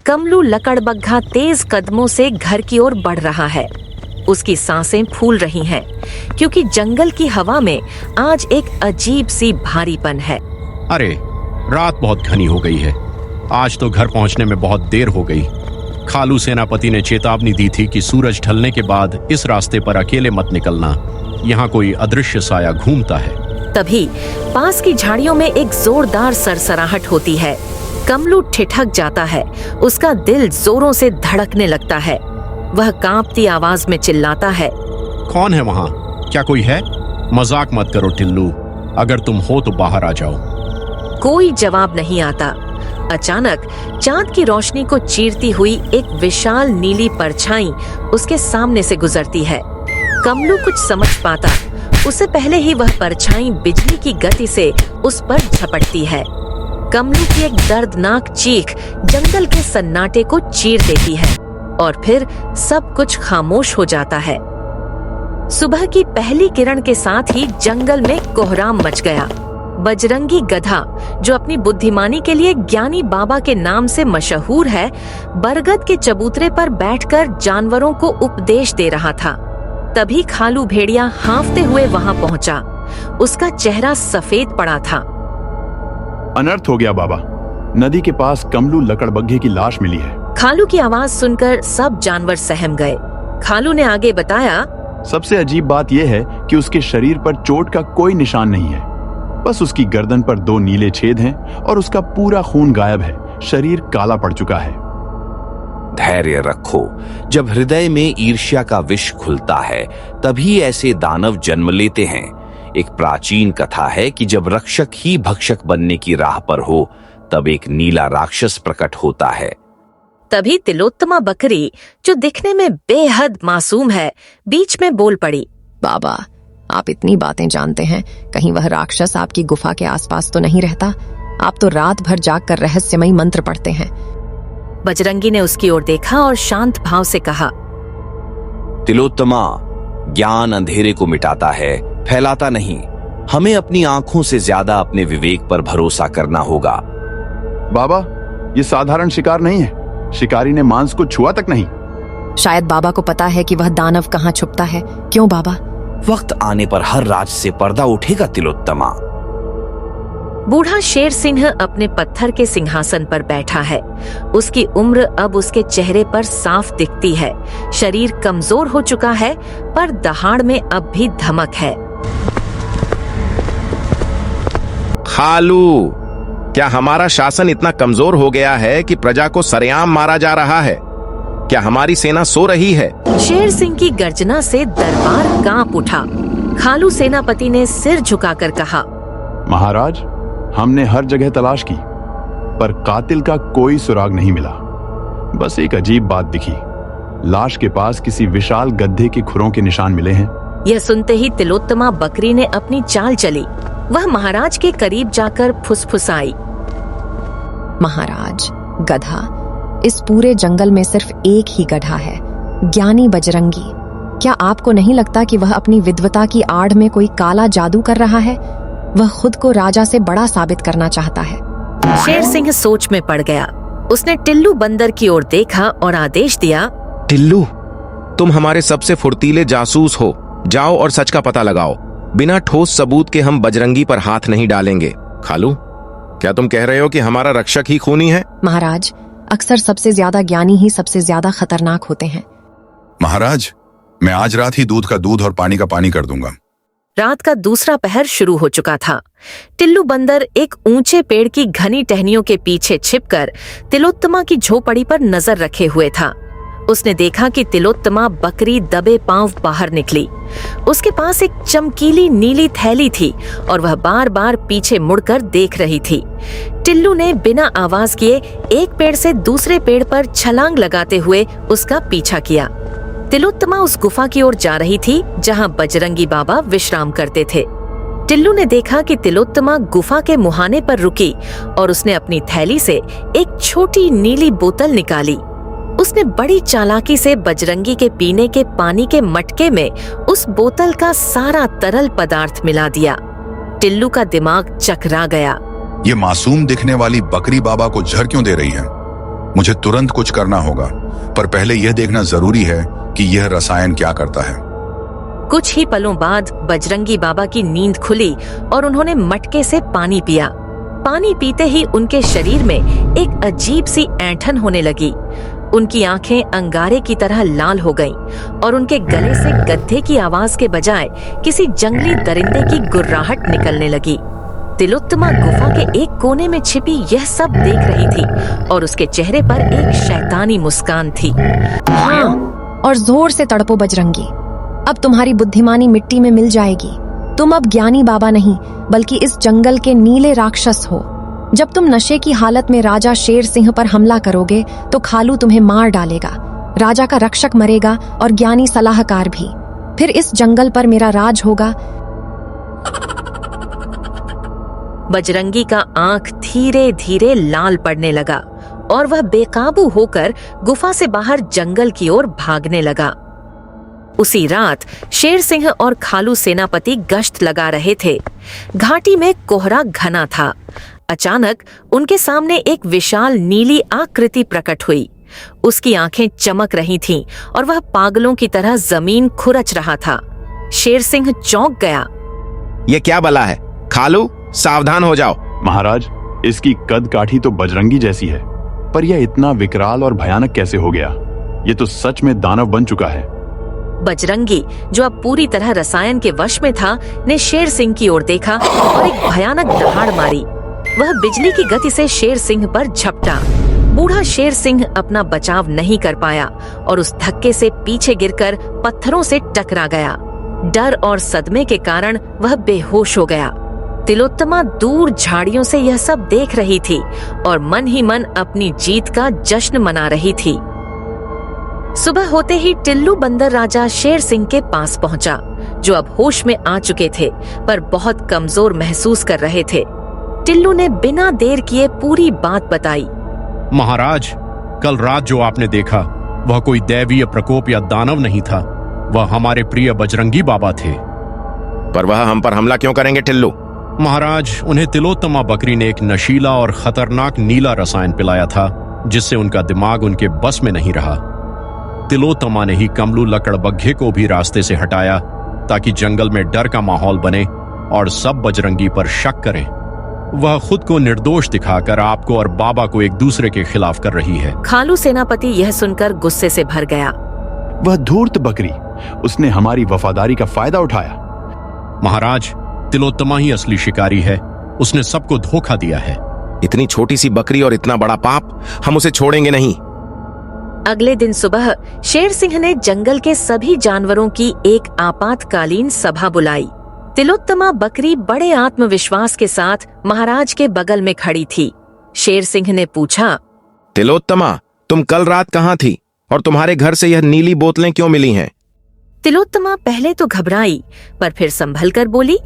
कमलू लकड़बग्घा तेज कदमों से घर की ओर बढ़ रहा है। उसकी सांसें फूल रही हैं, क्योंकि जंगल की हवा में आज एक अजीब सी भारीपन है। अरे, रात बहुत घनी हो गई है। आज तो घर पहुंचने में बहुत देर हो गई। खालू सेनापति ने चेतावनी दी थी कि सूरज ढलने के बाद इस रास्ते पर अकेले मत निकलना, यहाँ कोई अदृश्य साया घूमता है। तभी पास की झाड़ियों में एक जोरदार सरसराहट होती है। कमलू ठिठक जाता है, उसका दिल जोरों से धड़कने लगता है। वह कांपती आवाज में चिल्लाता है, कौन है वहाँ? क्या कोई है? मजाक मत करो टिल्लू, अगर तुम हो तो बाहर आ जाओ। कोई जवाब नहीं आता। अचानक चांद की रोशनी को चीरती हुई एक विशाल नीली परछाई उसके सामने से गुजरती है। कमलू कुछ समझ पाता उससे पहले ही वह परछाई बिजली की गति से उस पर झपटती है। कमलू की एक दर्दनाक चीख जंगल के सन्नाटे को चीर देती है और फिर सब कुछ खामोश हो जाता है। सुबह की पहली किरण के साथ ही जंगल में कोहराम मच गया। बजरंगी गधा, जो अपनी बुद्धिमानी के लिए ज्ञानी बाबा के नाम से मशहूर है, बरगद के चबूतरे पर बैठकर जानवरों को उपदेश दे रहा था। तभी खालू भेड़िया हांफते हुए वहां पहुंचा। उसका चेहरा सफेद पड़ा था। अनर्थ हो गया बाबा, नदी के पास कमलू लकड़बग्घे की लाश मिली है। खालू की आवाज सुनकर सब जानवर सहम गए। खालू ने आगे बताया, सबसे अजीब बात यह है कि उसके शरीर पर चोट का कोई निशान नहीं है। बस उसकी गर्दन पर 2 नीले छेद हैं और उसका पूरा खून गायब है। शरीर काला पड़ चुका है। धैर्य रखो, जब हृदय में ईर्ष्या का विष खुलता है तभी ऐसे दानव जन्म लेते हैं। एक प्राचीन कथा है कि जब रक्षक ही भक्षक बनने की राह पर हो तब एक नीला राक्षस प्रकट होता है। तभी तिलोत्तमा बकरी, जो दिखने में बेहद मासूम है, बीच में बोल पड़ी, बाबा, आप इतनी बातें जानते हैं, कहीं वह राक्षस आपकी गुफा के आसपास तो नहीं रहता? आप तो रात भर जागकर रहस्यमयी मंत्र पढ़ते हैं। बजरंगी ने उसकी ओर देखा और शांत भाव से कहा, तिलोत्तमा, ज्ञान अंधेरे को मिटाता है, फैलाता नहीं। हमें अपनी आंखों से ज्यादा अपने विवेक पर भरोसा करना होगा। बाबा, ये साधारण शिकार नहीं है। शिकारी ने मांस को छुआ तक नहीं। शायद बाबा को पता है कि वह दानव कहाँ छुपता है। क्यों बाबा? वक्त आने पर हर राज से पर्दा उठेगा तिलोत्तमा। बूढ़ा शेर सिंह अपने पत्थर के सिंहासन पर बैठा है। उसकी उम्र अब उसके चेहरे पर साफ दिखती है। शरीर कमजोर हो चुका है, पर दहाड़ में अब भी धमक है। खालू, क्या हमारा शासन इतना कमजोर हो गया है कि प्रजा को सरेआम मारा जा रहा है? क्या हमारी सेना सो रही है? शेर सिंह की गर्जना से दरबार कांप उठा। खालू सेनापति ने सिर झुकाकर कहा, महाराज, हमने हर जगह तलाश की, पर कातिल का कोई सुराग नहीं मिला। बस एक अजीब बात दिखी। लाश के पास किसी विशाल गड्ढे के खुरों के निशान मिले हैं। यह सुनते ही तिलोत्तमा बकरी ने अपनी चाल चली। वह महाराज के करीब जाकर फुसफुसाई, महाराज, गधा, इस पूरे जंगल में सिर्फ एक ही गधा है, ज्ञानी बजरंगी। क्या आपको नहीं लगता कि वह अपनी विद्वता की आड़ में कोई काला जादू कर रहा है? वह खुद को राजा से बड़ा साबित करना चाहता है। शेर सिंह सोच में पड़ गया। उसने टिल्लू बंदर की ओर देखा और आदेश दिया, टिल्लू, तुम हमारे सबसे फुर्तीले जासूस हो। जाओ और सच का पता लगाओ। बिना ठोस सबूत के हम बजरंगी पर हाथ नहीं डालेंगे। खालू, क्या तुम कह रहे हो कि हमारा रक्षक ही खूनी है? महाराज, अक्सर सबसे ज्यादा ज्ञानी ही सबसे ज्यादा खतरनाक होते हैं। महाराज, मैं आज रात ही दूध का दूध और पानी का पानी कर दूंगा। रात का दूसरा पहर शुरू हो चुका था। टिल्लू बंदर एक ऊंचे पेड़ की घनी टहनियों के पीछे छिपकर तिलोत्तमा की झोपड़ी पर नजर रखे हुए था। उसने देखा कि तिलोत्तमा बकरी दबे पांव बाहर निकली। उसके पास एक चमकीली नीली थैली थी और वह बार बार पीछे मुड़कर देख रही थी। टिल्लू ने बिना आवाज किए एक पेड़ से दूसरे पेड़ पर छलांग लगाते हुए उसका पीछा किया। तिलोत्तमा उस गुफा की ओर जा रही थी जहां बजरंगी बाबा विश्राम करते थे। टिल्लू ने देखा कि तिलोत्तमा गुफा के मुहाने पर रुकी और उसने अपनी थैली से एक छोटी नीली बोतल निकाली। उसने बड़ी चालाकी से बजरंगी के पीने के पानी के मटके में उस बोतल का सारा तरल पदार्थ मिला दिया। टिल्लू का दिमाग चकरा गया। ये मासूम दिखने वाली बकरी बाबा को जहर क्यों दे रही है? मुझे तुरंत कुछ करना होगा, पर पहले यह देखना जरूरी है कि यह रसायन क्या करता है। कुछ ही पलों बाद बजरंगी बाबा की नींद खुली और उन्होंने मटके से पानी पिया। पानी पीते ही उनके शरीर में एक अजीब सी ऐंठन होने लगी। उनकी आंखें अंगारे की तरह लाल हो गईं और उनके गले से गद्दे की आवाज के बजाय किसी जंगली दरिंदे की गुर्राहट निकलने लगी। तिलोत्तमा गुफा के एक कोने में छिपी यह सब देख रही थी और उसके चेहरे पर एक शैतानी मुस्कान थी। हाँ, और जोर से तड़पो बजरंगी, अब तुम्हारी बुद्धिमानी मिट्टी में मिल जाएगी। तुम अब ज्ञानी बाबा नहीं बल्कि इस जंगल के नीले राक्षस हो। जब तुम नशे की हालत में राजा शेर सिंह पर हमला करोगे तो खालू तुम्हें मार डालेगा, राजा का रक्षक मरेगा और ज्ञानी सलाहकार भी। फिर इस जंगल पर मेरा राज होगा। बजरंगी का आंख धीरे धीरे लाल पड़ने लगा और वह बेकाबू होकर गुफा से बाहर जंगल की ओर भागने लगा। उसी रात शेर सिंह और खालू सेनापति गश्त लगा रहे थे। घाटी में कोहरा घना था। अचानक उनके सामने एक विशाल नीली आकृति प्रकट हुई। उसकी आंखें चमक रही थीं और वह पागलों की तरह जमीन खुरच रहा था। शेर सिंह चौंक गया। ये क्या बला है? खालू, सावधान हो जाओ। महाराज, इसकी कद काठी तो बजरंगी जैसी है, पर यह इतना विकराल और भयानक कैसे हो गया? ये तो सच में दानव बन चुका है। बजरंगी, जो अब पूरी तरह रसायन के वश में था, ने शेर सिंह की ओर देखा और एक भयानक दहाड़ मारी। वह बिजली की गति से शेर सिंह पर झपटा। बूढ़ा शेर सिंह अपना बचाव नहीं कर पाया और उस धक्के से पीछे गिरकर पत्थरों से टकरा गया। डर और सदमे के कारण वह बेहोश हो गया। तिलोत्तमा दूर झाड़ियों से यह सब देख रही थी और मन ही मन अपनी जीत का जश्न मना रही थी। सुबह होते ही टिल्लू बंदर राजा शेर सिंह के पास पहुंचा, जो अब होश में आ चुके थे पर बहुत कमजोर महसूस कर रहे थे। टिल्लू ने बिना देर किए पूरी बात बताई। महाराज, कल रात जो आपने देखा वह कोई दैवीय प्रकोप या दानव नहीं था, वह हमारे प्रिय बजरंगी बाबा थे। पर वह हम पर हमला क्यों करेंगे टिल्लू? महाराज, उन्हें तिलोत्तमा बकरी ने एक नशीला और खतरनाक नीला रसायन पिलाया था, जिससे उनका दिमाग उनके बस में नहीं रहा। तिलोत्तमा ने ही कमलू लकड़बग्घे को भी रास्ते से हटाया ताकि जंगल में डर का माहौल बने और सब बजरंगी पर शक करें। वह खुद को निर्दोष दिखाकर आपको और बाबा को एक दूसरे के खिलाफ कर रही है। खालू सेनापति यह सुनकर गुस्से से भर गया। वह धूर्त बकरी, उसने हमारी वफादारी का फायदा उठाया। महाराज, तिलोत्तमा ही असली शिकारी है, उसने सबको धोखा दिया है। इतनी छोटी सी बकरी और इतना बड़ा पाप, हम उसे छोड़ेंगे नहीं। अगले दिन सुबह शेर सिंह ने जंगल के सभी जानवरों की एक आपातकालीन सभा बुलाई। तिलोत्तमा बकरी बड़े आत्मविश्वास के साथ महाराज के बगल में खड़ी थी। शेर सिंह ने पूछा, तिलोत्तमा, तुम कल रात कहाँ थी और तुम्हारे घर से यह नीली बोतलें क्यों मिली हैं? तिलोत्तमा पहले तो घबराई पर फिर संभल कर बोली,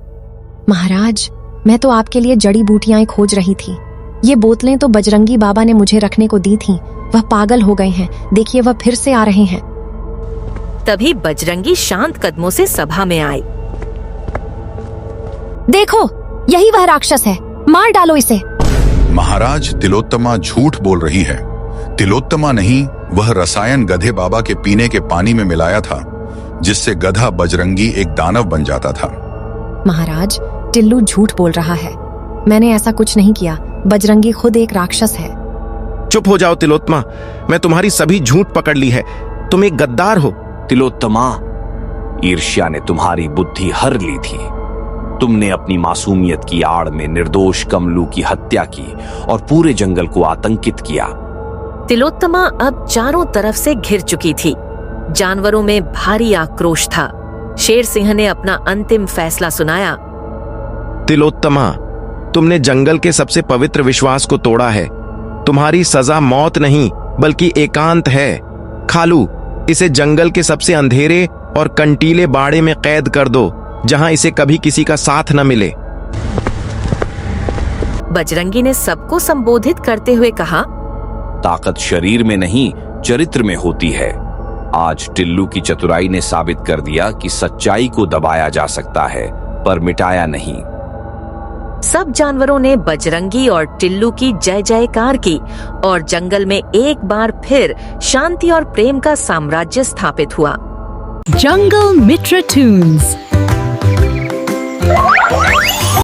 महाराज, मैं तो आपके लिए जड़ी बूटियां खोज रही थी। ये बोतलें तो बजरंगी बाबा ने मुझे रखने को दी थीं। वह पागल हो गए हैं, देखिए वह फिर से आ रहे हैं। तभी बजरंगी शांत कदमों से सभा में आए। देखो, यही वह राक्षस है, मार डालो इसे। महाराज, तिलोत्तमा झूठ बोल रही है। तिलोत्तमा नहीं, वह रसायन गधे बाबा के पीने के पानी में मिलाया था, जिससे गधा बजरंगी एक दानव बन जाता था। महाराज, टिल्लू झूठ बोल रहा है। मैंने ऐसा कुछ नहीं किया। बजरंगी खुद एक राक्षस है। चुप हो जाओ तिलोत्तमा, मैं तुम्हारी सभी झूठ पकड़ ली है। तुम एक गद्दार हो। तिलोत्तमा, ईर्ष्या ने तुम्हारी बुद्धि हर ली थी। तुमने अपनी मासूमियत की आड़ में निर्दोष कमलू की हत्या की और पूरे जंगल को आतंकित किया। तिलोत्तमा अब चारों तरफ से घिर चुकी थी। जानवरों में भारी आक्रोश था। शेर सिंह ने अपना अंतिम फैसला सुनाया। तिलोत्तमा, तुमने जंगल के सबसे पवित्र विश्वास को तोड़ा है। तुम्हारी सजा मौत नहीं बल्कि एकांत है। खालू, इसे जंगल के सबसे अंधेरे और कंटीले बाड़े में कैद कर दो, जहां इसे कभी किसी का साथ न मिले। बजरंगी ने सबको संबोधित करते हुए कहा, ताकत शरीर में नहीं, चरित्र में होती है। आज टिल्लू की चतुराई ने साबित कर दिया कि सच्चाई को दबाया जा सकता है पर मिटाया नहीं। सब जानवरों ने बजरंगी और टिल्लू की जय जयकार की और जंगल में एक बार फिर शांति और प्रेम का साम्राज्य स्थापित हुआ। Jungle Mitra Tunes